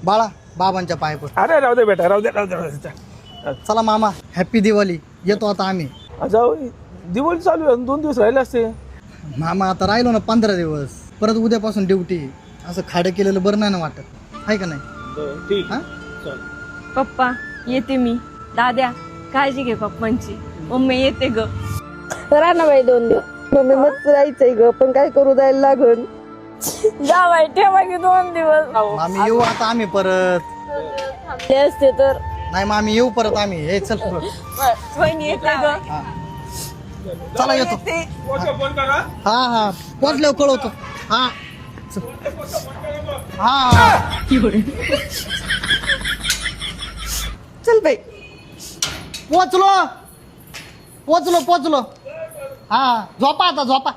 बाळा बाबांच्या पाय पड. अरे राहू दे बेटा, राहू दे. चला मामा, हॅपी दिवाळी. येतो आता आम्ही. जाऊ, दिवाळी चालू आहे, 2 दिवस राहिले असते. मामा आता राहिलो ना 15 दिवस, परत उद्यापासून ड्युटी. असं खाडं केलेलं बरं नाही ना वाटत, आहे का नाही? ठीक. हा? पप्पा येते मी. दाद्या काळजी घे पप्पांची. मम्मी येते ग. करा ना बाई 2 दिवस. मम्मी मस्त राहायचंय ग, पण काय करू द्यायला लागल. जा बाई, ठेवा की 2 दिवस. मामी येऊ आता आम्ही परत. थांबले असते तर. नाही मामी येऊ परत आम्ही. हे चल. वहिनी येते ग. हा. चला येतो. फोन करा. हा पोचल्यावर कळवतो. हा हा. चल बाई. पोचलो. हा झोपा आता, झोपा.